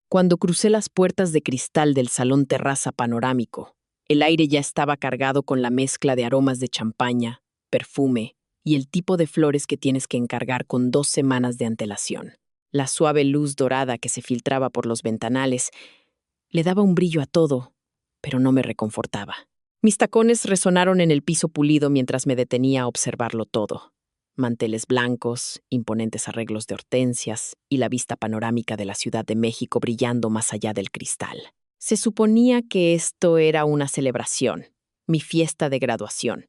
Cuando crucé las puertas de cristal del salón terraza panorámico, el aire ya estaba cargado con la mezcla de aromas de champaña, perfume y el tipo de flores que tienes que encargar con 2 semanas de antelación. La suave luz dorada que se filtraba por los ventanales le daba un brillo a todo, pero no me reconfortaba. Mis tacones resonaron en el piso pulido mientras me detenía a observarlo todo. Manteles blancos, imponentes arreglos de hortensias y la vista panorámica de la Ciudad de México brillando más allá del cristal. Se suponía que esto era una celebración, mi fiesta de graduación,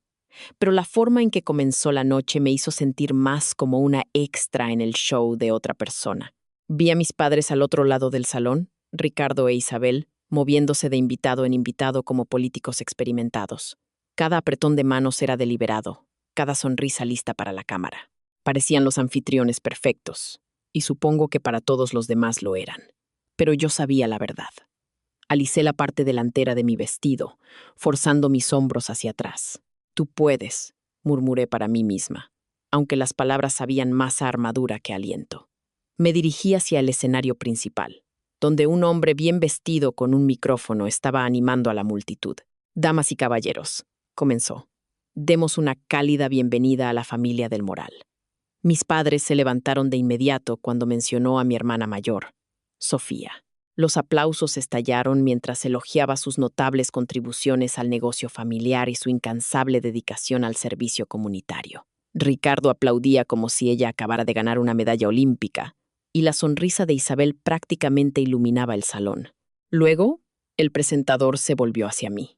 pero la forma en que comenzó la noche me hizo sentir más como una extra en el show de otra persona. Vi a mis padres al otro lado del salón, Ricardo e Isabel, moviéndose de invitado en invitado como políticos experimentados. Cada apretón de manos era deliberado, cada sonrisa lista para la cámara. Parecían los anfitriones perfectos, y supongo que para todos los demás lo eran. Pero yo sabía la verdad. Alicé la parte delantera de mi vestido, forzando mis hombros hacia atrás. «Tú puedes», murmuré para mí misma, aunque las palabras sabían más a armadura que aliento. Me dirigí hacia el escenario principal, donde un hombre bien vestido con un micrófono estaba animando a la multitud. «Damas y caballeros», comenzó, «demos una cálida bienvenida a la familia del Moral». Mis padres se levantaron de inmediato cuando mencionó a mi hermana mayor, Sofía. Los aplausos estallaron mientras elogiaba sus notables contribuciones al negocio familiar y su incansable dedicación al servicio comunitario. Ricardo aplaudía como si ella acabara de ganar una medalla olímpica, y la sonrisa de Isabel prácticamente iluminaba el salón. Luego, el presentador se volvió hacia mí.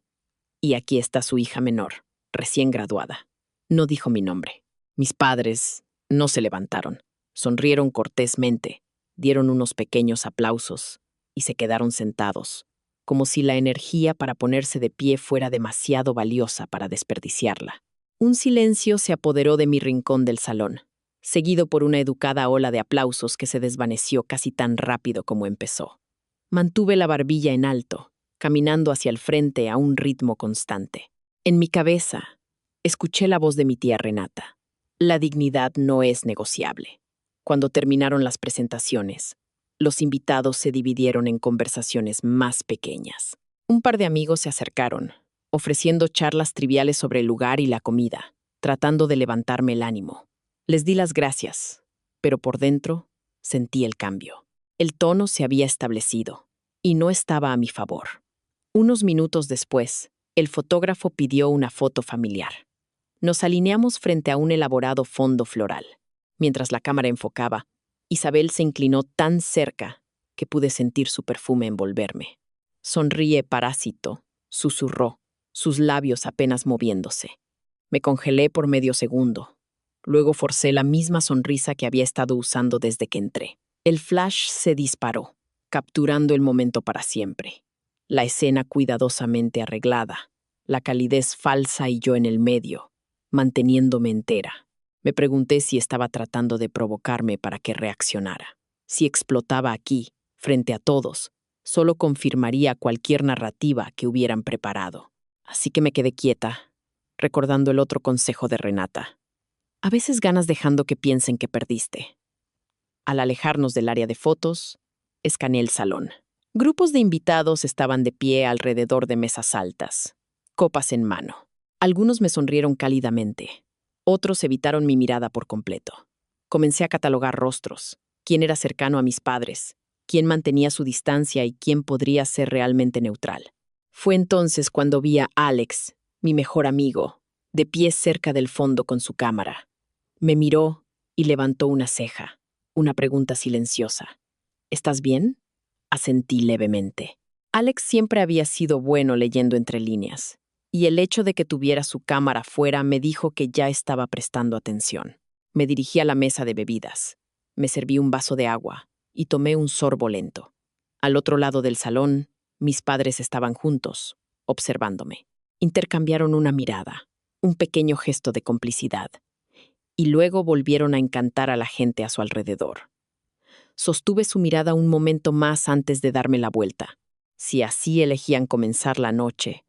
«Y aquí está su hija menor, recién graduada». No dijo mi nombre. Mis padres no se levantaron. Sonrieron cortésmente, dieron unos pequeños aplausos y se quedaron sentados, como si la energía para ponerse de pie fuera demasiado valiosa para desperdiciarla. Un silencio se apoderó de mi rincón del salón, seguido por una educada ola de aplausos que se desvaneció casi tan rápido como empezó. Mantuve la barbilla en alto, caminando hacia el frente a un ritmo constante. En mi cabeza, escuché la voz de mi tía Renata. La dignidad no es negociable. Cuando terminaron las presentaciones, los invitados se dividieron en conversaciones más pequeñas. Un par de amigos se acercaron, ofreciendo charlas triviales sobre el lugar y la comida, tratando de levantarme el ánimo. Les di las gracias, pero por dentro sentí el cambio. El tono se había establecido, y no estaba a mi favor. Unos minutos después, el fotógrafo pidió una foto familiar. Nos alineamos frente a un elaborado fondo floral. Mientras la cámara enfocaba, Isabel se inclinó tan cerca que pude sentir su perfume envolverme. «Sonríe, parásito», susurró, sus labios apenas moviéndose. Me congelé por medio segundo. Luego forcé la misma sonrisa que había estado usando desde que entré. El flash se disparó, capturando el momento para siempre. La escena cuidadosamente arreglada, la calidez falsa y yo en el medio, manteniéndome entera. Me pregunté si estaba tratando de provocarme para que reaccionara. Si explotaba aquí, frente a todos, solo confirmaría cualquier narrativa que hubieran preparado. Así que me quedé quieta, recordando el otro consejo de Renata. A veces ganas dejando que piensen que perdiste. Al alejarnos del área de fotos, escaneé el salón. Grupos de invitados estaban de pie alrededor de mesas altas, copas en mano. Algunos me sonrieron cálidamente. Otros evitaron mi mirada por completo. Comencé a catalogar rostros, quién era cercano a mis padres, quién mantenía su distancia y quién podría ser realmente neutral. Fue entonces cuando vi a Alex, mi mejor amigo, de pie cerca del fondo con su cámara. Me miró y levantó una ceja, una pregunta silenciosa. «¿Estás bien?», asentí levemente. Alex siempre había sido bueno leyendo entre líneas, y el hecho de que tuviera su cámara fuera me dijo que ya estaba prestando atención. Me dirigí a la mesa de bebidas. Me serví un vaso de agua y tomé un sorbo lento. Al otro lado del salón, mis padres estaban juntos, observándome. Intercambiaron una mirada, un pequeño gesto de complicidad, y luego volvieron a encantar a la gente a su alrededor. Sostuve su mirada un momento más antes de darme la vuelta. Si así elegían comenzar la noche,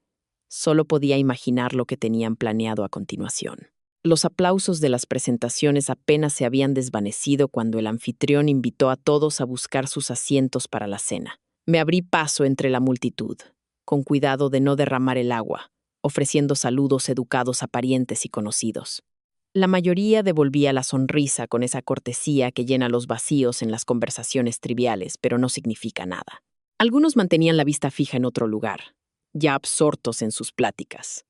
solo podía imaginar lo que tenían planeado a continuación. Los aplausos de las presentaciones apenas se habían desvanecido cuando el anfitrión invitó a todos a buscar sus asientos para la cena. Me abrí paso entre la multitud, con cuidado de no derramar el agua, ofreciendo saludos educados a parientes y conocidos. La mayoría devolvía la sonrisa con esa cortesía que llena los vacíos en las conversaciones triviales, pero no significa nada. Algunos mantenían la vista fija en otro lugar, ya absortos en sus pláticas.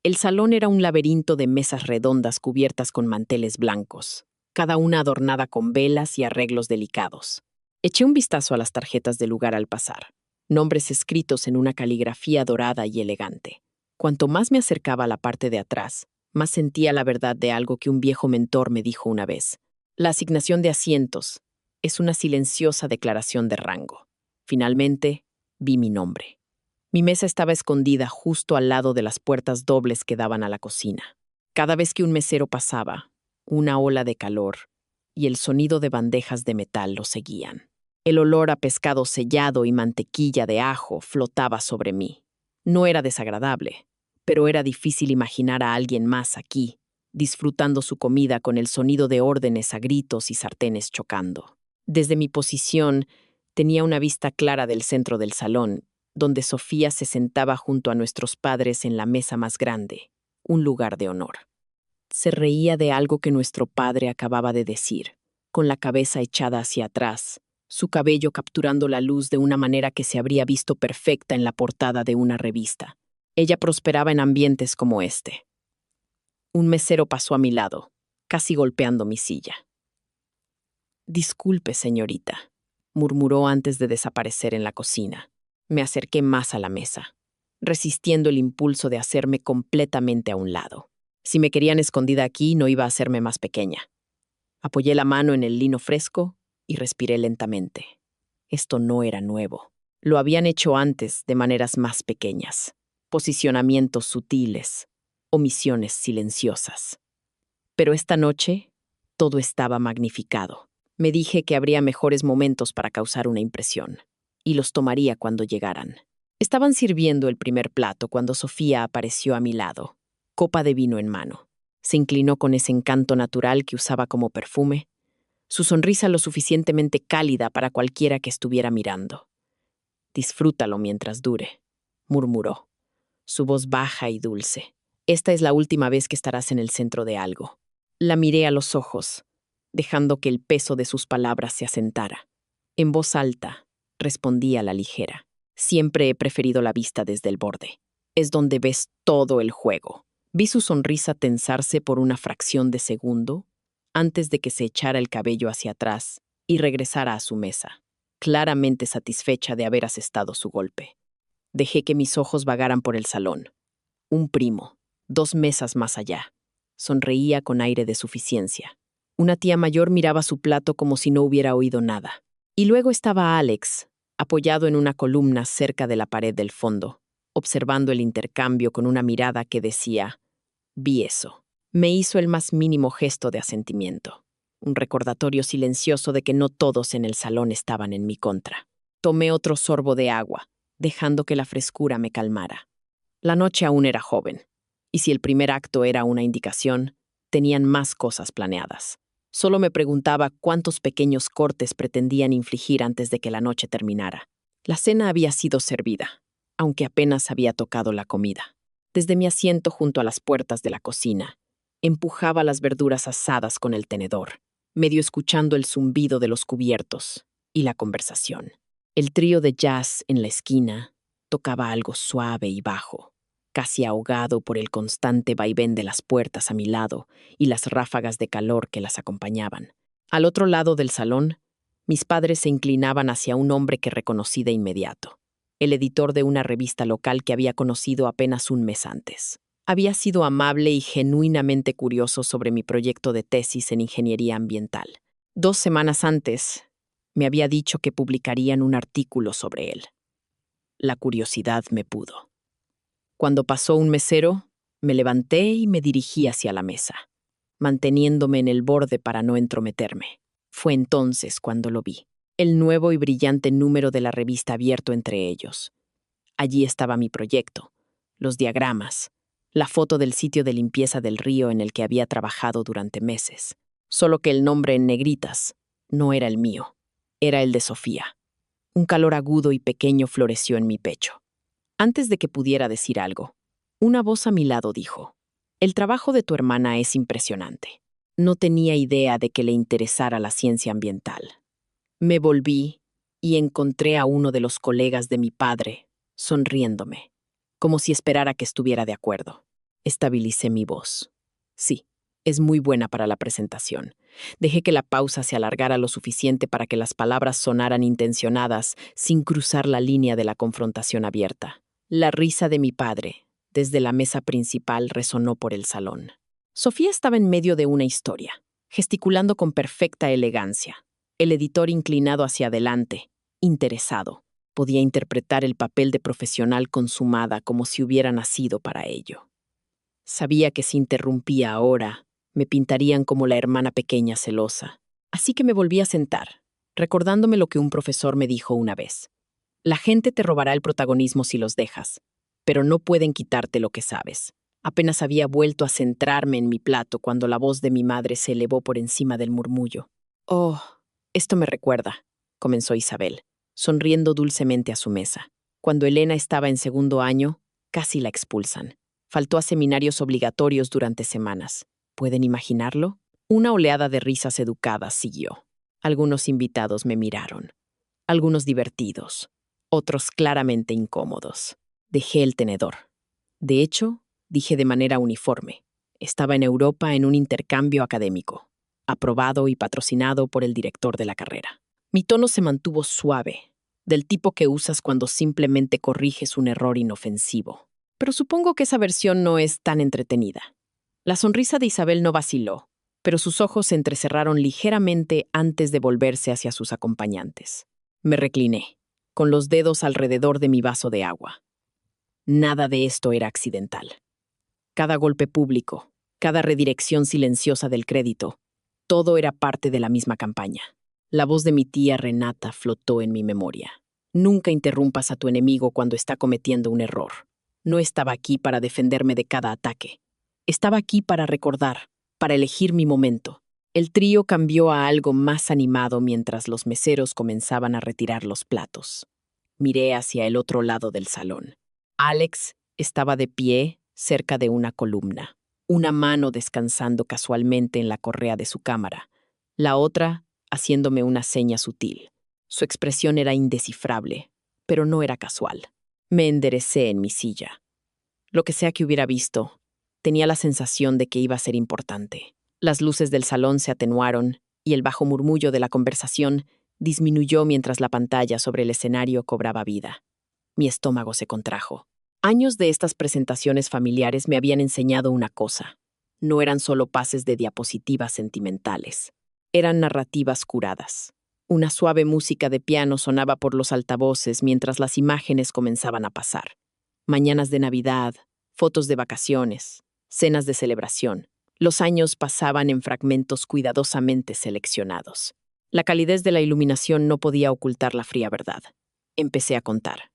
El salón era un laberinto de mesas redondas cubiertas con manteles blancos, cada una adornada con velas y arreglos delicados. Eché un vistazo a las tarjetas del lugar al pasar, nombres escritos en una caligrafía dorada y elegante. Cuanto más me acercaba a la parte de atrás, más sentía la verdad de algo que un viejo mentor me dijo una vez. La asignación de asientos es una silenciosa declaración de rango. Finalmente, vi mi nombre. Mi mesa estaba escondida justo al lado de las puertas dobles que daban a la cocina. Cada vez que un mesero pasaba, una ola de calor y el sonido de bandejas de metal lo seguían. El olor a pescado sellado y mantequilla de ajo flotaba sobre mí. No era desagradable, pero era difícil imaginar a alguien más aquí, disfrutando su comida con el sonido de órdenes a gritos y sartenes chocando. Desde mi posición, tenía una vista clara del centro del salón, donde Sofía se sentaba junto a nuestros padres en la mesa más grande, un lugar de honor. Se reía de algo que nuestro padre acababa de decir, con la cabeza echada hacia atrás, su cabello capturando la luz de una manera que se habría visto perfecta en la portada de una revista. Ella prosperaba en ambientes como este. Un mesero pasó a mi lado, casi golpeando mi silla. «Disculpe, señorita», murmuró antes de desaparecer en la cocina. Me acerqué más a la mesa, resistiendo el impulso de hacerme completamente a un lado. Si me querían escondida aquí, no iba a hacerme más pequeña. Apoyé la mano en el lino fresco y respiré lentamente. Esto no era nuevo. Lo habían hecho antes de maneras más pequeñas. Posicionamientos sutiles, omisiones silenciosas. Pero esta noche, todo estaba magnificado. Me dije que habría mejores momentos para causar una impresión, y los tomaría cuando llegaran. Estaban sirviendo el primer plato cuando Sofía apareció a mi lado, copa de vino en mano. Se inclinó con ese encanto natural que usaba como perfume, su sonrisa lo suficientemente cálida para cualquiera que estuviera mirando. «Disfrútalo mientras dure», murmuró, su voz baja y dulce. «Esta es la última vez que estarás en el centro de algo». La miré a los ojos, dejando que el peso de sus palabras se asentara. En voz alta, respondí a la ligera. «Siempre he preferido la vista desde el borde. Es donde ves todo el juego». Vi su sonrisa tensarse por una fracción de segundo antes de que se echara el cabello hacia atrás y regresara a su mesa, claramente satisfecha de haber asestado su golpe. Dejé que mis ojos vagaran por el salón. Un primo, 2 mesas más allá. Sonreía con aire de suficiencia. Una tía mayor miraba su plato como si no hubiera oído nada. Y luego estaba Alex, apoyado en una columna cerca de la pared del fondo, observando el intercambio con una mirada que decía, «Vi eso». Me hizo el más mínimo gesto de asentimiento, un recordatorio silencioso de que no todos en el salón estaban en mi contra. Tomé otro sorbo de agua, dejando que la frescura me calmara. La noche aún era joven, y si el primer acto era una indicación, tenían más cosas planeadas. Solo me preguntaba cuántos pequeños cortes pretendían infligir antes de que la noche terminara. La cena había sido servida, aunque apenas había tocado la comida. Desde mi asiento junto a las puertas de la cocina, empujaba las verduras asadas con el tenedor, medio escuchando el zumbido de los cubiertos y la conversación. El trío de jazz en la esquina tocaba algo suave y bajo, casi ahogado por el constante vaivén de las puertas a mi lado y las ráfagas de calor que las acompañaban. Al otro lado del salón, mis padres se inclinaban hacia un hombre que reconocí de inmediato, el editor de una revista local que había conocido apenas un mes antes. Había sido amable y genuinamente curioso sobre mi proyecto de tesis en ingeniería ambiental. 2 semanas antes, me había dicho que publicarían un artículo sobre él. La curiosidad me pudo. Cuando pasó un mesero, me levanté y me dirigí hacia la mesa, manteniéndome en el borde para no entrometerme. Fue entonces cuando lo vi, el nuevo y brillante número de la revista abierto entre ellos. Allí estaba mi proyecto, los diagramas, la foto del sitio de limpieza del río en el que había trabajado durante meses. Solo que el nombre en negritas no era el mío, era el de Sofía. Un calor agudo y pequeño floreció en mi pecho. Antes de que pudiera decir algo, una voz a mi lado dijo: «El trabajo de tu hermana es impresionante». No tenía idea de que le interesara la ciencia ambiental. Me volví y encontré a uno de los colegas de mi padre, sonriéndome, como si esperara que estuviera de acuerdo. Estabilicé mi voz. Sí, es muy buena para la presentación. Dejé que la pausa se alargara lo suficiente para que las palabras sonaran intencionadas sin cruzar la línea de la confrontación abierta. La risa de mi padre, desde la mesa principal, resonó por el salón. Sofía estaba en medio de una historia, gesticulando con perfecta elegancia. El editor inclinado hacia adelante, interesado, podía interpretar el papel de profesional consumada como si hubiera nacido para ello. Sabía que si interrumpía ahora, me pintarían como la hermana pequeña celosa. Así que me volví a sentar, recordándome lo que un profesor me dijo una vez. La gente te robará el protagonismo si los dejas, pero no pueden quitarte lo que sabes. Apenas había vuelto a centrarme en mi plato cuando la voz de mi madre se elevó por encima del murmullo. «Oh, esto me recuerda», comenzó Isabel, sonriendo dulcemente a su mesa. Cuando Elena estaba en segundo año, casi la expulsan. Faltó a seminarios obligatorios durante semanas. ¿Pueden imaginarlo? Una oleada de risas educadas siguió. Algunos invitados me miraron. Algunos divertidos. Otros claramente incómodos. Dejé el tenedor. De hecho, dije de manera uniforme. Estaba en Europa en un intercambio académico, aprobado y patrocinado por el director de la carrera. Mi tono se mantuvo suave, del tipo que usas cuando simplemente corriges un error inofensivo. Pero supongo que esa versión no es tan entretenida. La sonrisa de Isabel no vaciló, pero sus ojos se entrecerraron ligeramente antes de volverse hacia sus acompañantes. Me recliné, con los dedos alrededor de mi vaso de agua. Nada de esto era accidental. Cada golpe público, cada redirección silenciosa del crédito, todo era parte de la misma campaña. La voz de mi tía Renata flotó en mi memoria. Nunca interrumpas a tu enemigo cuando está cometiendo un error. No estaba aquí para defenderme de cada ataque. Estaba aquí para recordar, para elegir mi momento. El trío cambió a algo más animado mientras los meseros comenzaban a retirar los platos. Miré hacia el otro lado del salón. Alex estaba de pie cerca de una columna, una mano descansando casualmente en la correa de su cámara, la otra haciéndome una seña sutil. Su expresión era indescifrable, pero no era casual. Me enderecé en mi silla. Lo que sea que hubiera visto, tenía la sensación de que iba a ser importante. Las luces del salón se atenuaron y el bajo murmullo de la conversación disminuyó mientras la pantalla sobre el escenario cobraba vida. Mi estómago se contrajo. Años de estas presentaciones familiares me habían enseñado una cosa. No eran solo pases de diapositivas sentimentales. Eran narrativas curadas. Una suave música de piano sonaba por los altavoces mientras las imágenes comenzaban a pasar. Mañanas de Navidad, fotos de vacaciones, cenas de celebración. Los años pasaban en fragmentos cuidadosamente seleccionados. La calidez de la iluminación no podía ocultar la fría verdad. Empecé a contar.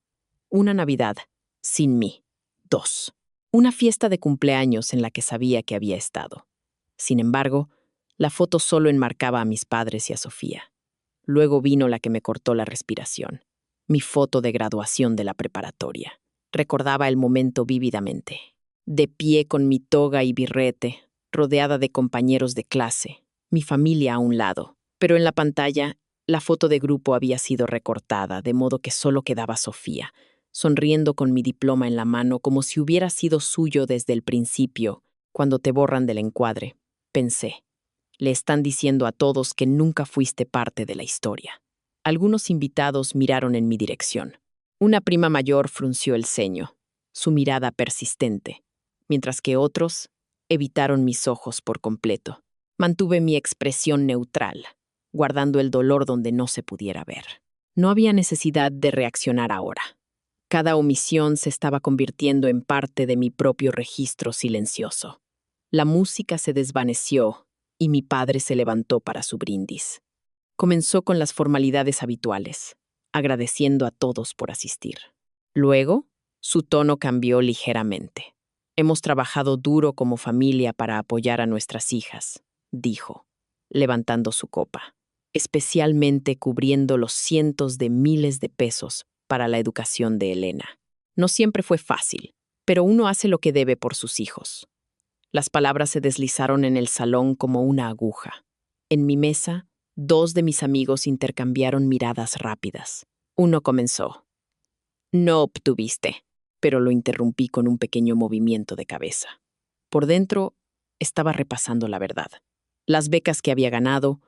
Una Navidad, sin mí. 2. Una fiesta de cumpleaños en la que sabía que había estado. Sin embargo, la foto solo enmarcaba a mis padres y a Sofía. Luego vino la que me cortó la respiración. Mi foto de graduación de la preparatoria. Recordaba el momento vívidamente. De pie con mi toga y birrete, rodeada de compañeros de clase, mi familia a un lado. Pero en la pantalla, la foto de grupo había sido recortada, de modo que solo quedaba Sofía, sonriendo con mi diploma en la mano como si hubiera sido suyo desde el principio. Cuando te borran del encuadre, pensé, le están diciendo a todos que nunca fuiste parte de la historia. Algunos invitados miraron en mi dirección. Una prima mayor frunció el ceño, su mirada persistente, mientras que otros evitaron mis ojos por completo. Mantuve mi expresión neutral, guardando el dolor donde no se pudiera ver. No había necesidad de reaccionar ahora. Cada omisión se estaba convirtiendo en parte de mi propio registro silencioso. La música se desvaneció y mi padre se levantó para su brindis. Comenzó con las formalidades habituales, agradeciendo a todos por asistir. Luego, su tono cambió ligeramente. Hemos trabajado duro como familia para apoyar a nuestras hijas, dijo, levantando su copa, especialmente cubriendo los cientos de miles de pesos para la educación de Elena. No siempre fue fácil, pero uno hace lo que debe por sus hijos. Las palabras se deslizaron en el salón como una aguja. En mi mesa, dos de mis amigos intercambiaron miradas rápidas. Uno comenzó. No obtuviste, pero lo interrumpí con un pequeño movimiento de cabeza. Por dentro, estaba repasando la verdad. Las becas que había ganado,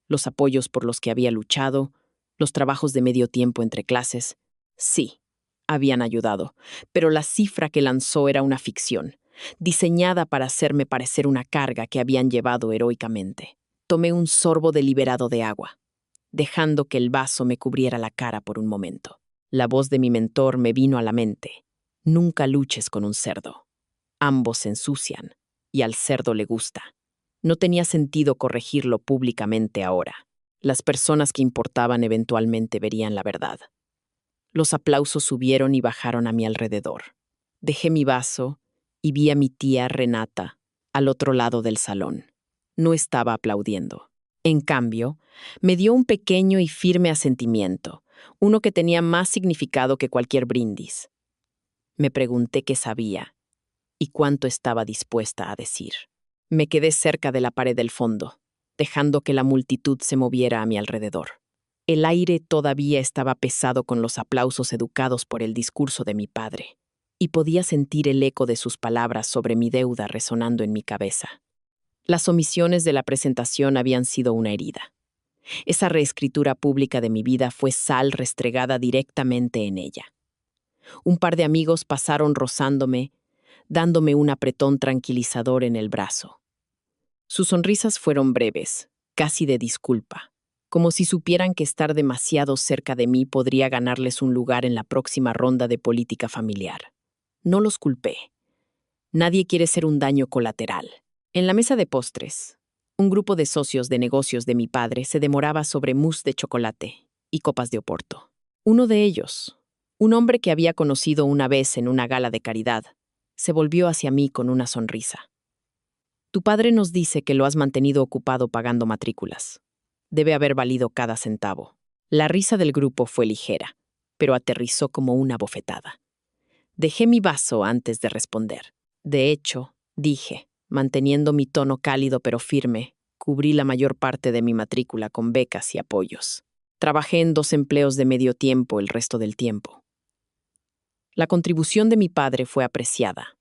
los apoyos por los que había luchado, los trabajos de medio tiempo entre clases. Sí, habían ayudado, pero la cifra que lanzó era una ficción, diseñada para hacerme parecer una carga que habían llevado heroicamente. Tomé un sorbo deliberado de agua, dejando que el vaso me cubriera la cara por un momento. La voz de mi mentor me vino a la mente. Nunca luches con un cerdo. Ambos se ensucian, y al cerdo le gusta. No tenía sentido corregirlo públicamente ahora. Las personas que importaban eventualmente verían la verdad. Los aplausos subieron y bajaron a mi alrededor. Dejé mi vaso y vi a mi tía Renata al otro lado del salón. No estaba aplaudiendo. En cambio, me dio un pequeño y firme asentimiento, uno que tenía más significado que cualquier brindis. Me pregunté qué sabía y cuánto estaba dispuesta a decir. Me quedé cerca de la pared del fondo, dejando que la multitud se moviera a mi alrededor. El aire todavía estaba pesado con los aplausos educados por el discurso de mi padre, y podía sentir el eco de sus palabras sobre mi deuda resonando en mi cabeza. Las omisiones de la presentación habían sido una herida. Esa reescritura pública de mi vida fue sal restregada directamente en ella. Un par de amigos pasaron rozándome, dándome un apretón tranquilizador en el brazo. Sus sonrisas fueron breves, casi de disculpa, como si supieran que estar demasiado cerca de mí podría ganarles un lugar en la próxima ronda de política familiar. No los culpé. Nadie quiere ser un daño colateral. En la mesa de postres, un grupo de socios de negocios de mi padre se demoraba sobre mousse de chocolate y copas de oporto. Uno de ellos, un hombre que había conocido una vez en una gala de caridad, se volvió hacia mí con una sonrisa. Tu padre nos dice que lo has mantenido ocupado pagando matrículas. Debe haber valido cada centavo. La risa del grupo fue ligera, pero aterrizó como una bofetada. Dejé mi vaso antes de responder. De hecho, dije, manteniendo mi tono cálido pero firme, cubrí la mayor parte de mi matrícula con becas y apoyos. Trabajé en 2 empleos de medio tiempo el resto del tiempo. La contribución de mi padre fue apreciada,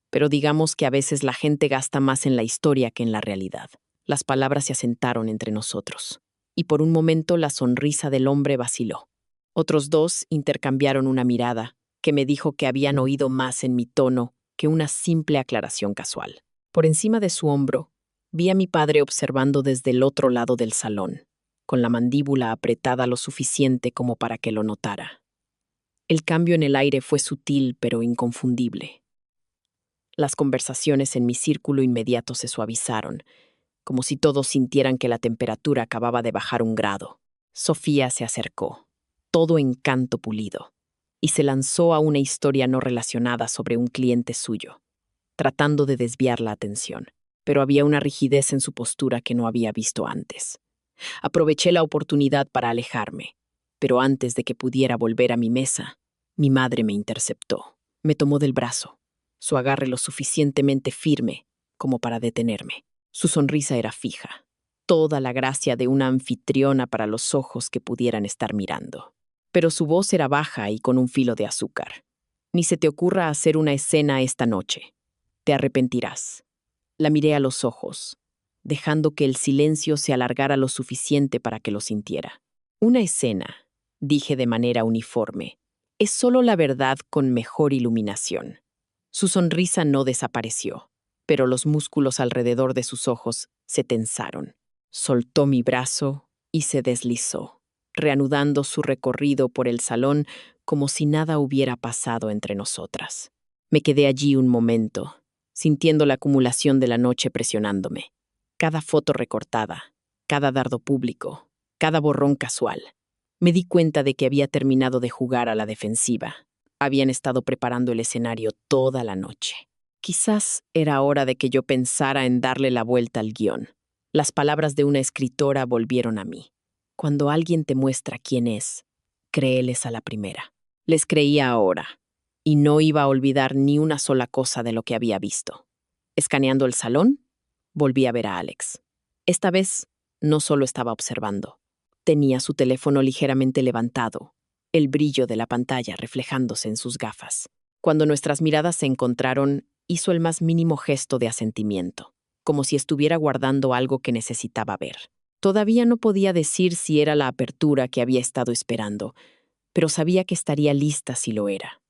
pero digamos que a veces la gente gasta más en la historia que en la realidad. Las palabras se asentaron entre nosotros, y por un momento la sonrisa del hombre vaciló. Otros dos intercambiaron una mirada que me dijo que habían oído más en mi tono que una simple aclaración casual. Por encima de su hombro, vi a mi padre observando desde el otro lado del salón, con la mandíbula apretada lo suficiente como para que lo notara. El cambio en el aire fue sutil pero inconfundible. Las conversaciones en mi círculo inmediato se suavizaron, como si todos sintieran que la temperatura acababa de bajar 1 grado. Sofía se acercó, todo encanto pulido, y se lanzó a una historia no relacionada sobre un cliente suyo, tratando de desviar la atención, pero había una rigidez en su postura que no había visto antes. Aproveché la oportunidad para alejarme, pero antes de que pudiera volver a mi mesa, mi madre me interceptó. Me tomó del brazo, su agarre lo suficientemente firme como para detenerme. Su sonrisa era fija, toda la gracia de una anfitriona para los ojos que pudieran estar mirando. Pero su voz era baja y con un filo de azúcar. Ni se te ocurra hacer una escena esta noche. Te arrepentirás. La miré a los ojos, dejando que el silencio se alargara lo suficiente para que lo sintiera. Una escena, dije de manera uniforme, es solo la verdad con mejor iluminación. Su sonrisa no desapareció, pero los músculos alrededor de sus ojos se tensaron. Soltó mi brazo y se deslizó, reanudando su recorrido por el salón como si nada hubiera pasado entre nosotras. Me quedé allí un momento, sintiendo la acumulación de la noche presionándome. Cada foto recortada, cada dardo público, cada borrón casual. Me di cuenta de que había terminado de jugar a la defensiva. Habían estado preparando el escenario toda la noche. Quizás era hora de que yo pensara en darle la vuelta al guión. Las palabras de una escritora volvieron a mí. Cuando alguien te muestra quién es, créeles a la primera. Les creía ahora, y no iba a olvidar ni una sola cosa de lo que había visto. Escaneando el salón, volví a ver a Alex. Esta vez, no solo estaba observando. Tenía su teléfono ligeramente levantado, el brillo de la pantalla reflejándose en sus gafas. Cuando nuestras miradas se encontraron, hizo el más mínimo gesto de asentimiento, como si estuviera guardando algo que necesitaba ver. Todavía no podía decir si era la apertura que había estado esperando, pero sabía que estaría lista si lo era.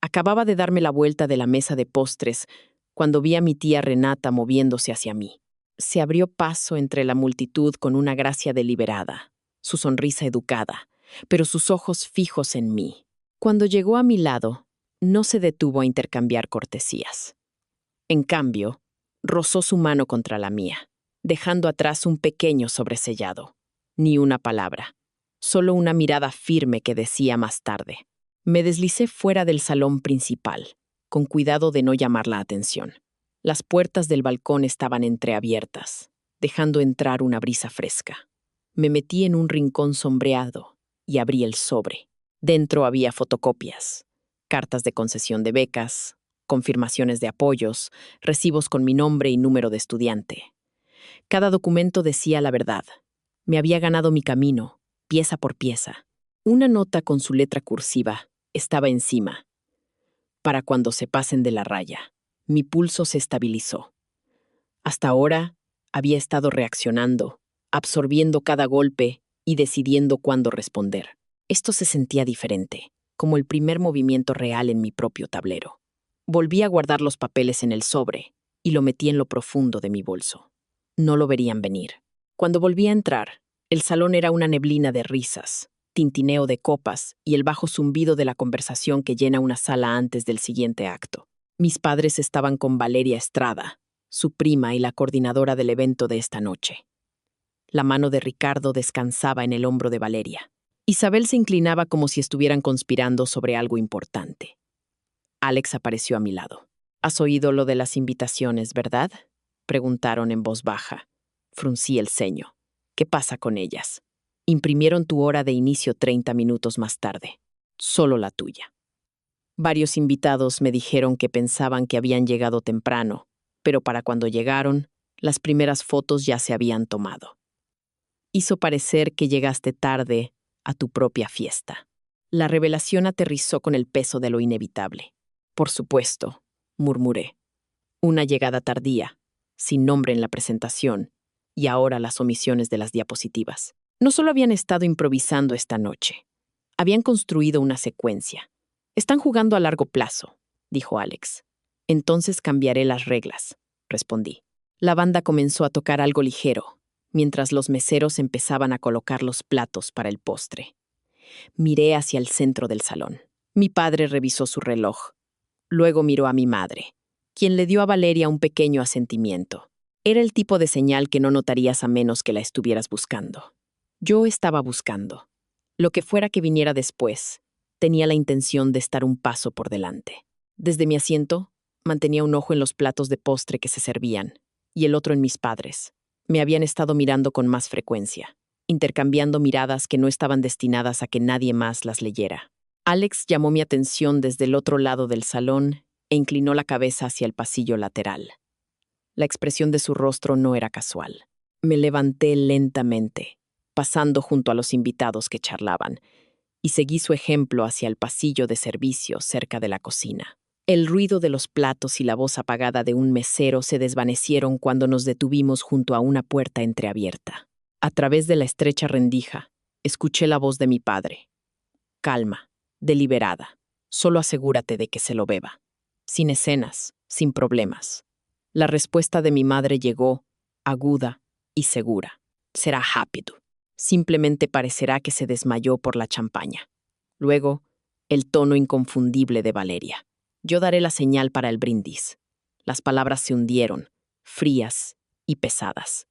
Acababa de darme la vuelta de la mesa de postres cuando vi a mi tía Renata moviéndose hacia mí. Se abrió paso entre la multitud con una gracia deliberada, su sonrisa educada, pero sus ojos fijos en mí. Cuando llegó a mi lado, no se detuvo a intercambiar cortesías. En cambio, rozó su mano contra la mía, dejando atrás un pequeño sobresellado. Ni una palabra, solo una mirada firme que decía más tarde. Me deslicé fuera del salón principal, con cuidado de no llamar la atención. Las puertas del balcón estaban entreabiertas, dejando entrar una brisa fresca. Me metí en un rincón sombreado y abrí el sobre. Dentro había fotocopias, cartas de concesión de becas, confirmaciones de apoyos, recibos con mi nombre y número de estudiante. Cada documento decía la verdad. Me había ganado mi camino, pieza por pieza. Una nota con su letra cursiva estaba encima. Para cuando se pasen de la raya. Mi pulso se estabilizó. Hasta ahora había estado reaccionando, absorbiendo cada golpe y decidiendo cuándo responder. Esto se sentía diferente, como el primer movimiento real en mi propio tablero. Volví a guardar los papeles en el sobre y lo metí en lo profundo de mi bolso. No lo verían venir. Cuando volví a entrar, el salón era una neblina de risas, tintineo de copas y el bajo zumbido de la conversación que llena una sala antes del siguiente acto. Mis padres estaban con Valeria Estrada, su prima y la coordinadora del evento de esta noche. La mano de Ricardo descansaba en el hombro de Valeria. Isabel se inclinaba como si estuvieran conspirando sobre algo importante. Alex apareció a mi lado. «¿Has oído lo de las invitaciones, verdad?», preguntaron en voz baja. Fruncí el ceño. «¿Qué pasa con ellas?». «Imprimieron tu hora de inicio 30 minutos más tarde. Solo la tuya». Varios invitados me dijeron que pensaban que habían llegado temprano, pero para cuando llegaron, las primeras fotos ya se habían tomado. Hizo parecer que llegaste tarde a tu propia fiesta. La revelación aterrizó con el peso de lo inevitable. «Por supuesto», murmuré. Una llegada tardía, sin nombre en la presentación, y ahora las omisiones de las diapositivas. No solo habían estado improvisando esta noche, habían construido una secuencia. «Están jugando a largo plazo», dijo Alex. «Entonces cambiaré las reglas», respondí. La banda comenzó a tocar algo ligero, mientras los meseros empezaban a colocar los platos para el postre. Miré hacia el centro del salón. Mi padre revisó su reloj. Luego miró a mi madre, quien le dio a Valeria un pequeño asentimiento. Era el tipo de señal que no notarías a menos que la estuvieras buscando. Yo estaba buscando. Lo que fuera que viniera después, tenía la intención de estar un paso por delante. Desde mi asiento, mantenía un ojo en los platos de postre que se servían, y el otro en mis padres. Me habían estado mirando con más frecuencia, intercambiando miradas que no estaban destinadas a que nadie más las leyera. Alex llamó mi atención desde el otro lado del salón e inclinó la cabeza hacia el pasillo lateral. La expresión de su rostro no era casual. Me levanté lentamente, pasando junto a los invitados que charlaban, y seguí su ejemplo hacia el pasillo de servicio cerca de la cocina. El ruido de los platos y la voz apagada de un mesero se desvanecieron cuando nos detuvimos junto a una puerta entreabierta. A través de la estrecha rendija, escuché la voz de mi padre. «Calma, deliberada. Solo asegúrate de que se lo beba. Sin escenas, sin problemas». La respuesta de mi madre llegó, aguda y segura. «Será rápido. Simplemente parecerá que se desmayó por la champaña». Luego, el tono inconfundible de Valeria. «Yo daré la señal para el brindis». Las palabras se hundieron, frías y pesadas.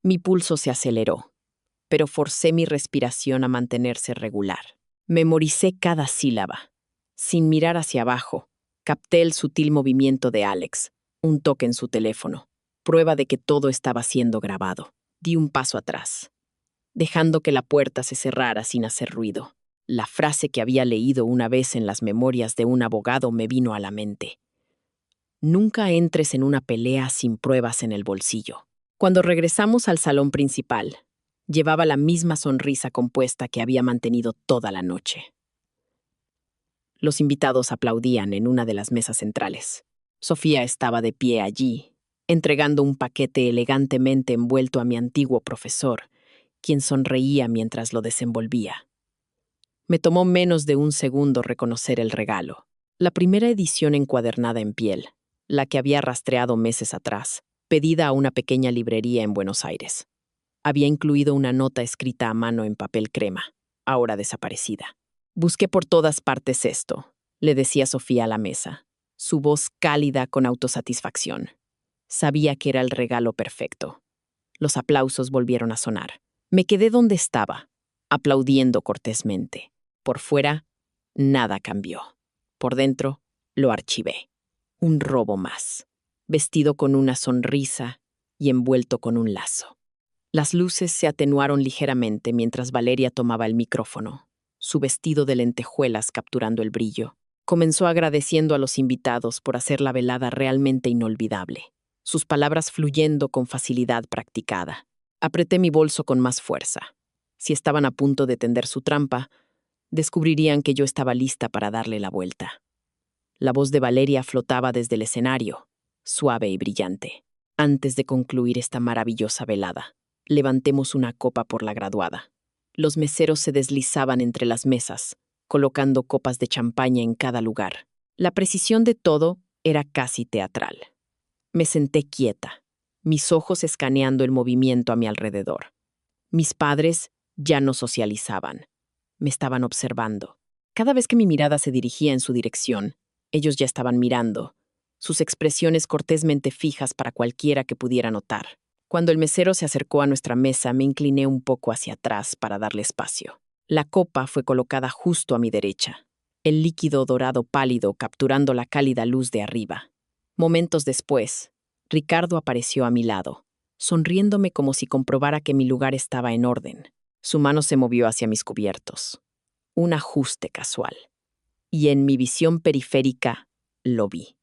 Mi pulso se aceleró, pero forcé mi respiración a mantenerse regular. Memoricé cada sílaba. Sin mirar hacia abajo, Capté el sutil movimiento de Alex, un toque en su teléfono, prueba de que todo estaba siendo grabado. Di un paso atrás, dejando que la puerta se cerrara sin hacer ruido. La frase que había leído una vez en las memorias de un abogado me vino a la mente. Nunca entres en una pelea sin pruebas en el bolsillo. Cuando regresamos al salón principal, llevaba la misma sonrisa compuesta que había mantenido toda la noche. Los invitados aplaudían en una de las mesas centrales. Sofía estaba de pie allí, entregando un paquete elegantemente envuelto a mi antiguo profesor, quien sonreía mientras lo desenvolvía. Me tomó menos de un segundo reconocer el regalo. La primera edición encuadernada en piel, la que había rastreado meses atrás, pedida a una pequeña librería en Buenos Aires. Había incluido una nota escrita a mano en papel crema, ahora desaparecida. Busqué por todas partes esto, le decía Sofía a la mesa, su voz cálida con autosatisfacción. Sabía que era el regalo perfecto. Los aplausos volvieron a sonar. Me quedé donde estaba, aplaudiendo cortésmente. Por fuera, nada cambió. Por dentro, lo archivé. Un robo más, vestido con una sonrisa y envuelto con un lazo. Las luces se atenuaron ligeramente mientras Valeria tomaba el micrófono, su vestido de lentejuelas capturando el brillo. Comenzó agradeciendo a los invitados por hacer la velada realmente inolvidable, sus palabras fluyendo con facilidad practicada. Apreté mi bolso con más fuerza. Si estaban a punto de tender su trampa, descubrirían que yo estaba lista para darle la vuelta. La voz de Valeria flotaba desde el escenario, suave y brillante. Antes de concluir esta maravillosa velada, levantemos una copa por la graduada. Los meseros se deslizaban entre las mesas, colocando copas de champaña en cada lugar. La precisión de todo era casi teatral. Me senté quieta, mis ojos escaneando el movimiento a mi alrededor. Mis padres ya no socializaban. Me estaban observando. Cada vez que mi mirada se dirigía en su dirección, ellos ya estaban mirando, sus expresiones cortésmente fijas para cualquiera que pudiera notar. Cuando el mesero se acercó a nuestra mesa, me incliné un poco hacia atrás para darle espacio. La copa fue colocada justo a mi derecha, el líquido dorado pálido capturando la cálida luz de arriba. Momentos después, Ricardo apareció a mi lado, sonriéndome como si comprobara que mi lugar estaba en orden. Su mano se movió hacia mis cubiertos. Un ajuste casual. Y en mi visión periférica lo vi.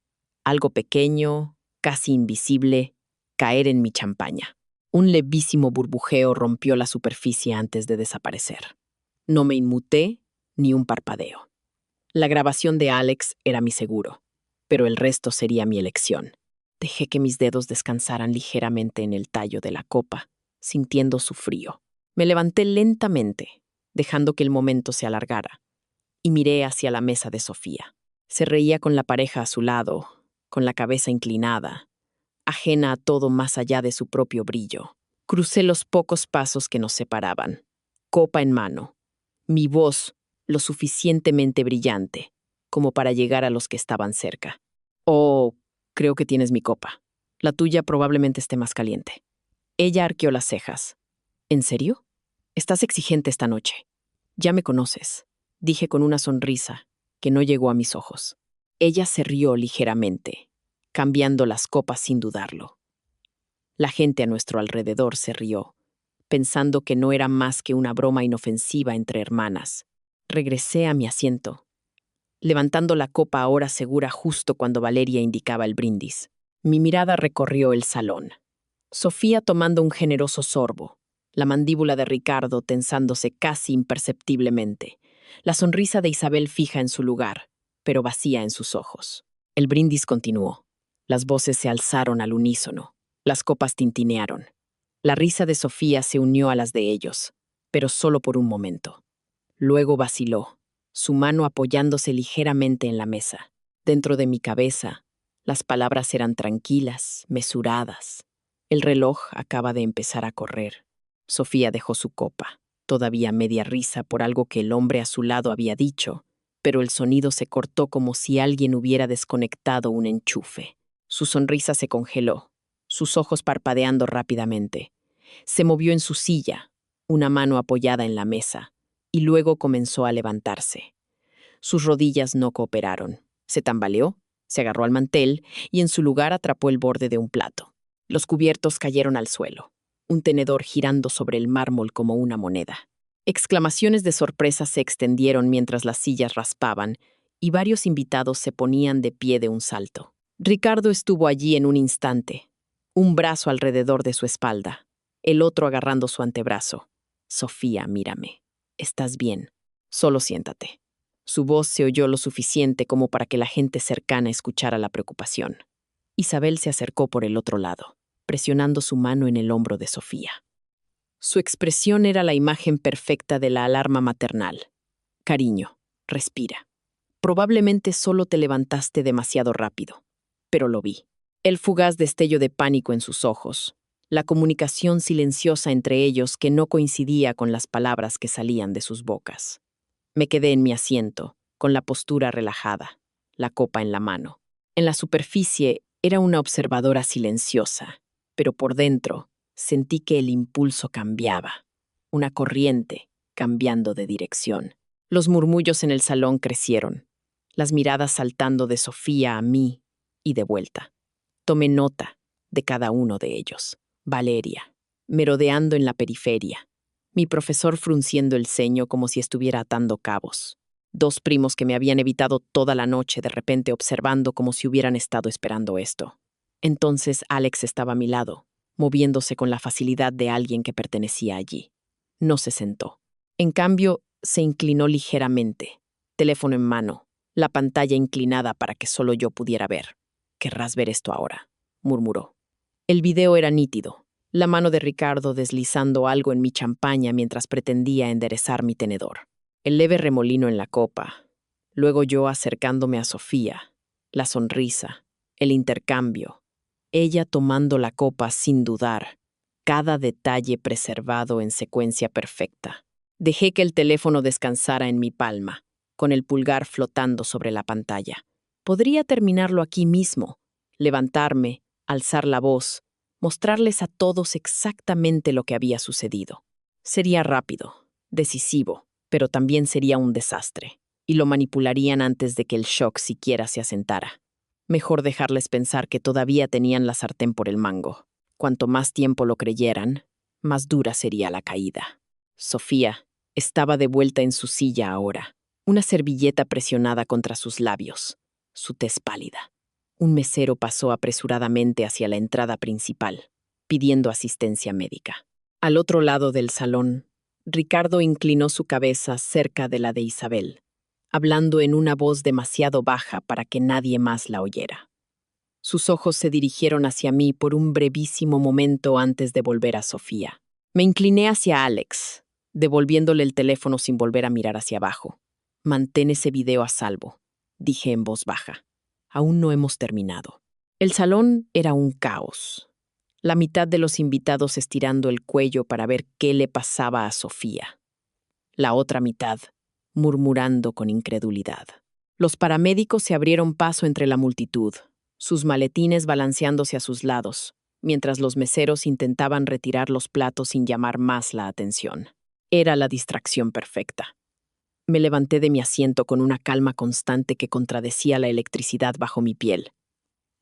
Algo pequeño, casi invisible, caer en mi champaña. Un levísimo burbujeo rompió la superficie antes de desaparecer. No me inmuté ni un parpadeo. La grabación de Alex era mi seguro, pero el resto sería mi elección. Dejé que mis dedos descansaran ligeramente en el tallo de la copa, sintiendo su frío. Me levanté lentamente, dejando que el momento se alargara, y miré hacia la mesa de Sofía. Se reía con la pareja a su lado, con la cabeza inclinada, ajena a todo más allá de su propio brillo. Crucé los pocos pasos que nos separaban, copa en mano, mi voz lo suficientemente brillante como para llegar a los que estaban cerca. Oh, creo que tienes mi copa. La tuya probablemente esté más caliente. Ella arqueó las cejas. ¿En serio? Estás exigente esta noche. Ya me conoces, dije con una sonrisa que no llegó a mis ojos. Ella se rió ligeramente, cambiando las copas sin dudarlo. La gente a nuestro alrededor se rió, pensando que no era más que una broma inofensiva entre hermanas. Regresé a mi asiento, levantando la copa ahora segura justo cuando Valeria indicaba el brindis. Mi mirada recorrió el salón. Sofía tomando un generoso sorbo, la mandíbula de Ricardo tensándose casi imperceptiblemente, la sonrisa de Isabel fija en su lugar, pero vacía en sus ojos. El brindis continuó. Las voces se alzaron al unísono. Las copas tintinearon. La risa de Sofía se unió a las de ellos, pero solo por un momento. Luego vaciló, su mano apoyándose ligeramente en la mesa. Dentro de mi cabeza, las palabras eran tranquilas, mesuradas. El reloj acaba de empezar a correr. Sofía dejó su copa, todavía media risa por algo que el hombre a su lado había dicho, pero el sonido se cortó como si alguien hubiera desconectado un enchufe. Su sonrisa se congeló, sus ojos parpadeando rápidamente. Se movió en su silla, una mano apoyada en la mesa, y luego comenzó a levantarse. Sus rodillas no cooperaron. Se tambaleó Se agarró al mantel y en su lugar atrapó el borde de un plato. Los cubiertos cayeron al suelo, un tenedor girando sobre el mármol como una moneda. Exclamaciones de sorpresa se extendieron mientras las sillas raspaban y varios invitados se ponían de pie de un salto. Ricardo estuvo allí en un instante, un brazo alrededor de su espalda, el otro agarrando su antebrazo. Sofía, mírame. Estás bien. Solo siéntate. Su voz se oyó lo suficiente como para que la gente cercana escuchara la preocupación. Isabel se acercó por el otro lado, presionando su mano en el hombro de Sofía. Su expresión era la imagen perfecta de la alarma maternal. Cariño, respira. Probablemente solo te levantaste demasiado rápido, pero lo vi. El fugaz destello de pánico en sus ojos, la comunicación silenciosa entre ellos que no coincidía con las palabras que salían de sus bocas. Me quedé en mi asiento, con la postura relajada, la copa en la mano. En la superficie era una observadora silenciosa, pero por dentro sentí que el impulso cambiaba, una corriente cambiando de dirección. Los murmullos en el salón crecieron, las miradas saltando de Sofía a mí y de vuelta. Tomé nota de cada uno de ellos. Valeria, merodeando en la periferia. Mi profesor frunciendo el ceño como si estuviera atando cabos. Dos primos que me habían evitado toda la noche de repente observando como si hubieran estado esperando esto. Entonces Alex estaba a mi lado, moviéndose con la facilidad de alguien que pertenecía allí. No se sentó. En cambio, se inclinó ligeramente, teléfono en mano, la pantalla inclinada para que solo yo pudiera ver. «Querrás ver esto ahora», murmuró. El video era nítido, la mano de Ricardo deslizando algo en mi champaña mientras pretendía enderezar mi tenedor. El leve remolino en la copa, luego yo acercándome a Sofía, la sonrisa, el intercambio, ella tomando la copa sin dudar, cada detalle preservado en secuencia perfecta. Dejé que el teléfono descansara en mi palma, con el pulgar flotando sobre la pantalla. Podría terminarlo aquí mismo, levantarme, alzar la voz, mostrarles a todos exactamente lo que había sucedido. Sería rápido, decisivo, pero también sería un desastre, y lo manipularían antes de que el shock siquiera se asentara. Mejor dejarles pensar que todavía tenían la sartén por el mango. Cuanto más tiempo lo creyeran, más dura sería la caída. Sofía estaba de vuelta en su silla ahora, una servilleta presionada contra sus labios, su tez pálida. Un mesero pasó apresuradamente hacia la entrada principal, pidiendo asistencia médica. Al otro lado del salón, Ricardo inclinó su cabeza cerca de la de Isabel, hablando en una voz demasiado baja para que nadie más la oyera. Sus ojos se dirigieron hacia mí por un brevísimo momento antes de volver a Sofía. Me incliné hacia Alex, devolviéndole el teléfono sin volver a mirar hacia abajo. «Mantén ese video a salvo», dije en voz baja. «Aún no hemos terminado». El salón era un caos. La mitad de los invitados estirando el cuello para ver qué le pasaba a Sofía. La otra mitad murmurando con incredulidad. Los paramédicos se abrieron paso entre la multitud, sus maletines balanceándose a sus lados, mientras los meseros intentaban retirar los platos sin llamar más la atención. Era la distracción perfecta. Me levanté de mi asiento con una calma constante que contradecía la electricidad bajo mi piel.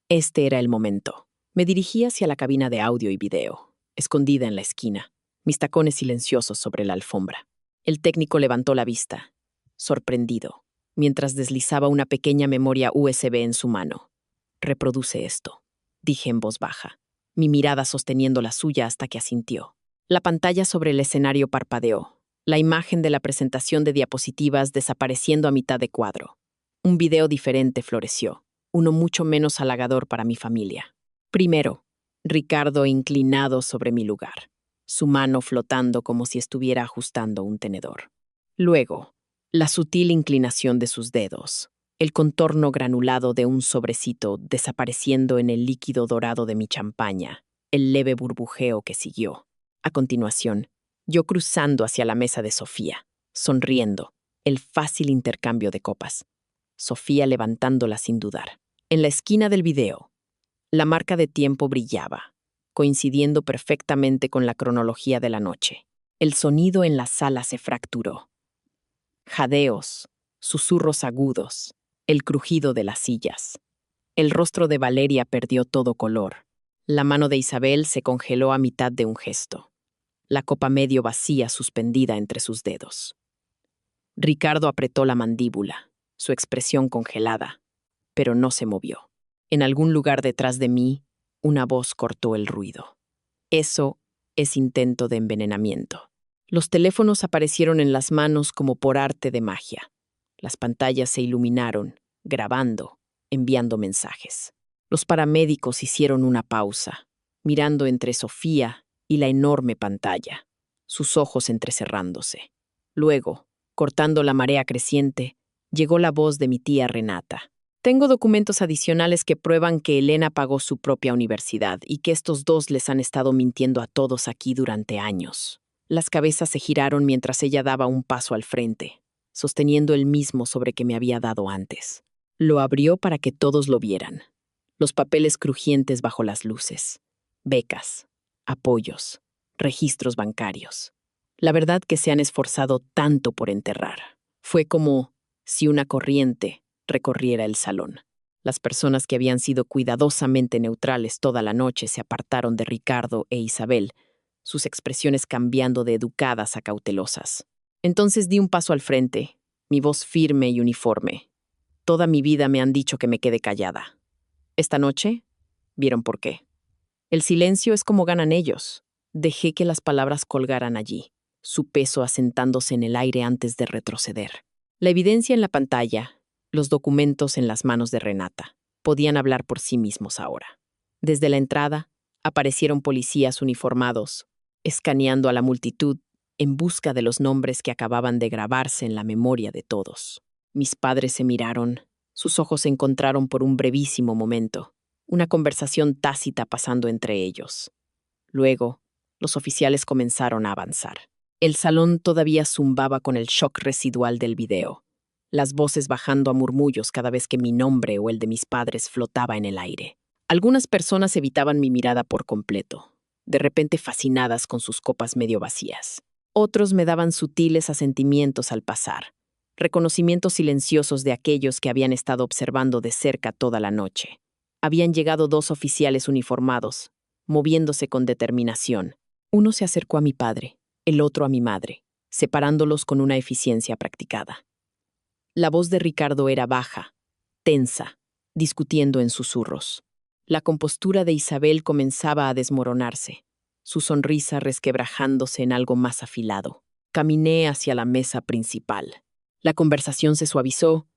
Este era el momento. Me dirigí hacia la cabina de audio y video, escondida en la esquina, mis tacones silenciosos sobre la alfombra. El técnico levantó la vista, sorprendido, mientras deslizaba una pequeña memoria USB en su mano. «Reproduce esto», dije en voz baja, mi mirada sosteniendo la suya hasta que asintió. La pantalla sobre el escenario parpadeó, la imagen de la presentación de diapositivas desapareciendo a mitad de cuadro. Un video diferente floreció, uno mucho menos halagador para mi familia. Primero, Ricardo inclinado sobre mi lugar, su mano flotando como si estuviera ajustando un tenedor. Luego, la sutil inclinación de sus dedos, el contorno granulado de un sobrecito desapareciendo en el líquido dorado de mi champaña, el leve burbujeo que siguió. A continuación, yo cruzando hacia la mesa de Sofía, sonriendo, el fácil intercambio de copas. Sofía levantándola sin dudar. En la esquina del video, la marca de tiempo brillaba, coincidiendo perfectamente con la cronología de la noche. El sonido en la sala se fracturó. Jadeos, susurros agudos, el crujido de las sillas. El rostro de Valeria perdió todo color. La mano de Isabel se congeló a mitad de un gesto, la copa medio vacía suspendida entre sus dedos. Ricardo apretó la mandíbula, su expresión congelada, pero no se movió. En algún lugar detrás de mí, una voz cortó el ruido. Eso es intento de envenenamiento. Los teléfonos aparecieron en las manos como por arte de magia. Las pantallas se iluminaron, grabando, enviando mensajes. Los paramédicos hicieron una pausa, mirando entre Sofía y la enorme pantalla, sus ojos entrecerrándose. Luego, cortando la marea creciente, llegó la voz de mi tía Renata. Tengo documentos adicionales que prueban que Elena pagó su propia universidad y que estos dos les han estado mintiendo a todos aquí durante años. Las cabezas se giraron mientras ella daba un paso al frente, sosteniendo el mismo sobre que me había dado antes. Lo abrió para que todos lo vieran. Los papeles crujientes bajo las luces. Becas, apoyos, registros bancarios. La verdad que se han esforzado tanto por enterrar. Fue como si una corriente recorriera el salón. Las personas que habían sido cuidadosamente neutrales toda la noche se apartaron de Ricardo e Isabel, sus expresiones cambiando de educadas a cautelosas. Entonces di un paso al frente, mi voz firme y uniforme. Toda mi vida me han dicho que me quede callada. Esta noche, vieron por qué. El silencio es como ganan ellos. Dejé que las palabras colgaran allí, su peso asentándose en el aire antes de retroceder. La evidencia en la pantalla, los documentos en las manos de Renata, podían hablar por sí mismos ahora. Desde la entrada, aparecieron policías uniformados, escaneando a la multitud en busca de los nombres que acababan de grabarse en la memoria de todos. Mis padres se miraron, sus ojos se encontraron por un brevísimo momento, una conversación tácita pasando entre ellos. Luego, los oficiales comenzaron a avanzar. El salón todavía zumbaba con el shock residual del video, las voces bajando a murmullos cada vez que mi nombre o el de mis padres flotaba en el aire. Algunas personas evitaban mi mirada por completo, de repente fascinadas con sus copas medio vacías. Otros me daban sutiles asentimientos al pasar, reconocimientos silenciosos de aquellos que habían estado observando de cerca toda la noche. Habían llegado dos oficiales uniformados, moviéndose con determinación. Uno se acercó a mi padre, el otro a mi madre, separándolos con una eficiencia practicada. La voz de Ricardo era baja, tensa, discutiendo en susurros. La compostura de Isabel comenzaba a desmoronarse, su sonrisa resquebrajándose en algo más afilado. Caminé hacia la mesa principal. La conversación se suavizó,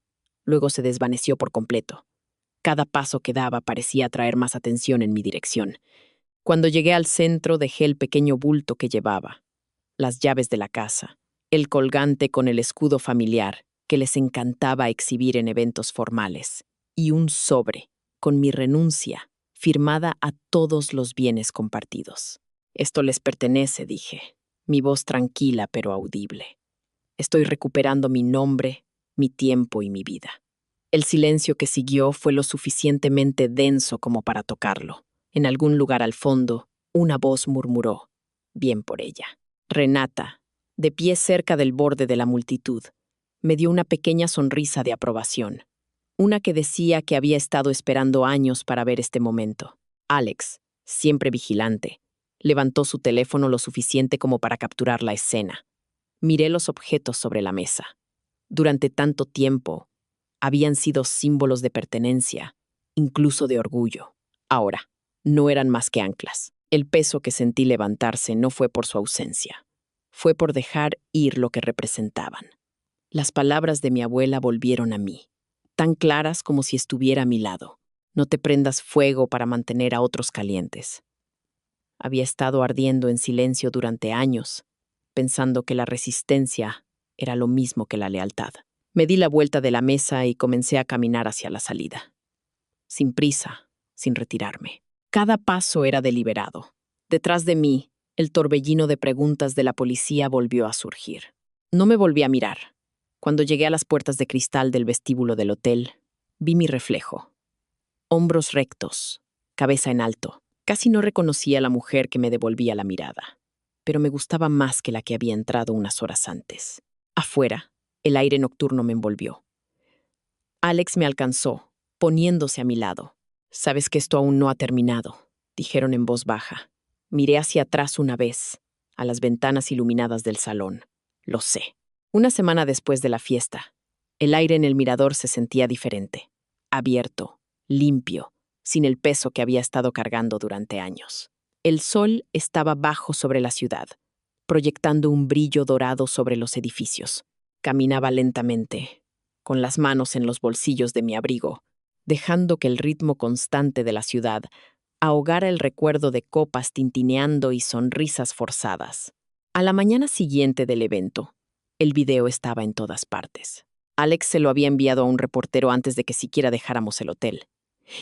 luego se desvaneció por completo. Cada paso que daba parecía atraer más atención en mi dirección. Cuando llegué al centro dejé el pequeño bulto que llevaba, las llaves de la casa, el colgante con el escudo familiar que les encantaba exhibir en eventos formales, y un sobre con mi renuncia firmada a todos los bienes compartidos. Esto les pertenece, dije, mi voz tranquila pero audible. Estoy recuperando mi nombre, mi tiempo y mi vida. El silencio que siguió fue lo suficientemente denso como para tocarlo. En algún lugar al fondo, una voz murmuró, bien por ella. Renata, de pie cerca del borde de la multitud, me dio una pequeña sonrisa de aprobación, una que decía que había estado esperando años para ver este momento. Alex, siempre vigilante, levantó su teléfono lo suficiente como para capturar la escena. Miré los objetos sobre la mesa. Durante tanto tiempo, habían sido símbolos de pertenencia, incluso de orgullo. Ahora, no eran más que anclas. El peso que sentí levantarse no fue por su ausencia. Fue por dejar ir lo que representaban. Las palabras de mi abuela volvieron a mí, tan claras como si estuviera a mi lado. No te prendas fuego para mantener a otros calientes. Había estado ardiendo en silencio durante años, pensando que la resistencia era lo mismo que la lealtad. Me di la vuelta de la mesa y comencé a caminar hacia la salida. Sin prisa, sin retirarme. Cada paso era deliberado. Detrás de mí, el torbellino de preguntas de la policía volvió a surgir. No me volví a mirar. Cuando llegué a las puertas de cristal del vestíbulo del hotel, vi mi reflejo. Hombros rectos, cabeza en alto. Casi no reconocía a la mujer que me devolvía la mirada, pero me gustaba más que la que había entrado unas horas antes. Afuera, el aire nocturno me envolvió. Alex me alcanzó, poniéndose a mi lado. «Sabes que esto aún no ha terminado», dijeron en voz baja. Miré hacia atrás una vez, a las ventanas iluminadas del salón. Lo sé. Una semana después de la fiesta, el aire en el mirador se sentía diferente. Abierto, limpio, sin el peso que había estado cargando durante años. El sol estaba bajo sobre la ciudad, proyectando un brillo dorado sobre los edificios. Caminaba lentamente, con las manos en los bolsillos de mi abrigo, dejando que el ritmo constante de la ciudad ahogara el recuerdo de copas tintineando y sonrisas forzadas. A la mañana siguiente del evento, el video estaba en todas partes. Alex se lo había enviado a un reportero antes de que siquiera dejáramos el hotel.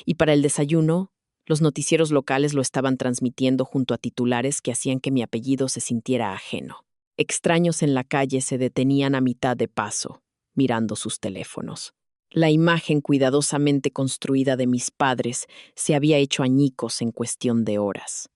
Y para el desayuno, los noticieros locales lo estaban transmitiendo junto a titulares que hacían que mi apellido se sintiera ajeno. Extraños en la calle se detenían a mitad de paso, mirando sus teléfonos. La imagen cuidadosamente construida de mis padres se había hecho añicos en cuestión de horas.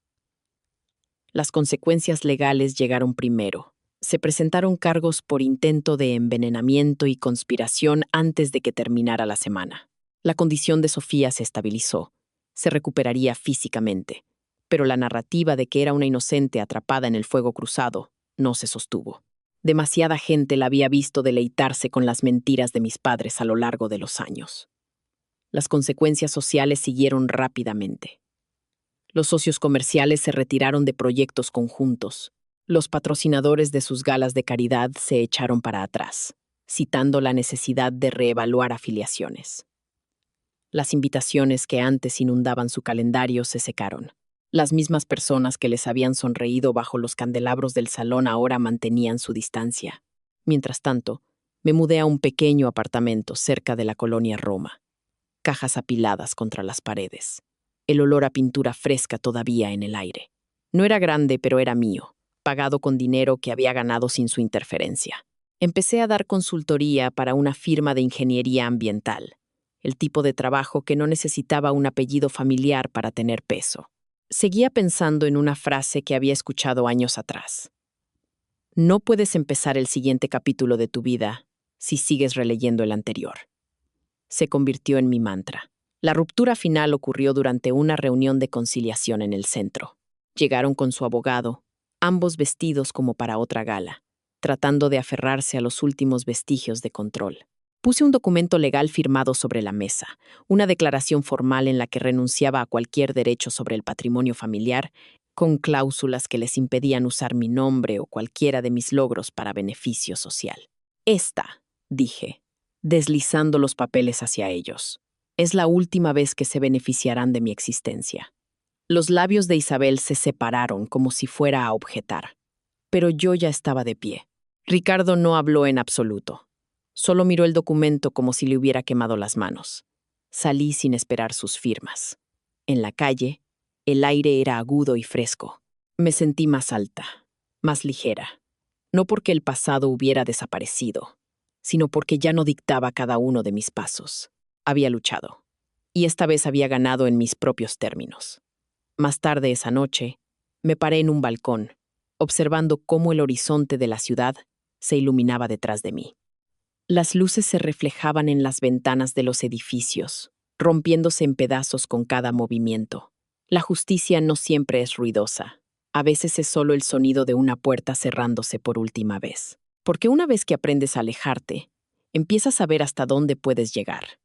Las consecuencias legales llegaron primero. Se presentaron cargos por intento de envenenamiento y conspiración antes de que terminara la semana. La condición de Sofía se estabilizó. Se recuperaría físicamente. Pero la narrativa de que era una inocente atrapada en el fuego cruzado no se sostuvo. Demasiada gente la había visto deleitarse con las mentiras de mis padres a lo largo de los años. Las consecuencias sociales siguieron rápidamente. Los socios comerciales se retiraron de proyectos conjuntos. Los patrocinadores de sus galas de caridad se echaron para atrás, citando la necesidad de reevaluar afiliaciones. Las invitaciones que antes inundaban su calendario se secaron. Las mismas personas que les habían sonreído bajo los candelabros del salón ahora mantenían su distancia. Mientras tanto, me mudé a un pequeño apartamento cerca de la colonia Roma. Cajas apiladas contra las paredes. El olor a pintura fresca todavía en el aire. No era grande, pero era mío, pagado con dinero que había ganado sin su interferencia. Empecé a dar consultoría para una firma de ingeniería ambiental, el tipo de trabajo que no necesitaba un apellido familiar para tener peso. Seguía pensando en una frase que había escuchado años atrás. No puedes empezar el siguiente capítulo de tu vida si sigues releyendo el anterior. Se convirtió en mi mantra. La ruptura final ocurrió durante una reunión de conciliación en el centro. Llegaron con su abogado, ambos vestidos como para otra gala, tratando de aferrarse a los últimos vestigios de control. Puse un documento legal firmado sobre la mesa, una declaración formal en la que renunciaba a cualquier derecho sobre el patrimonio familiar, con cláusulas que les impedían usar mi nombre o cualquiera de mis logros para beneficio social. Esta, dije, deslizando los papeles hacia ellos, es la última vez que se beneficiarán de mi existencia. Los labios de Isabel se separaron como si fuera a objetar, pero yo ya estaba de pie. Ricardo no habló en absoluto. Solo miró el documento como si le hubiera quemado las manos. Salí sin esperar sus firmas. En la calle, el aire era agudo y fresco. Me sentí más alta, más ligera. No porque el pasado hubiera desaparecido, sino porque ya no dictaba cada uno de mis pasos. Había luchado. Y esta vez había ganado en mis propios términos. Más tarde esa noche, me paré en un balcón, observando cómo el horizonte de la ciudad se iluminaba detrás de mí. Las luces se reflejaban en las ventanas de los edificios, rompiéndose en pedazos con cada movimiento. La justicia no siempre es ruidosa. A veces es solo el sonido de una puerta cerrándose por última vez. Porque una vez que aprendes a alejarte, empiezas a ver hasta dónde puedes llegar.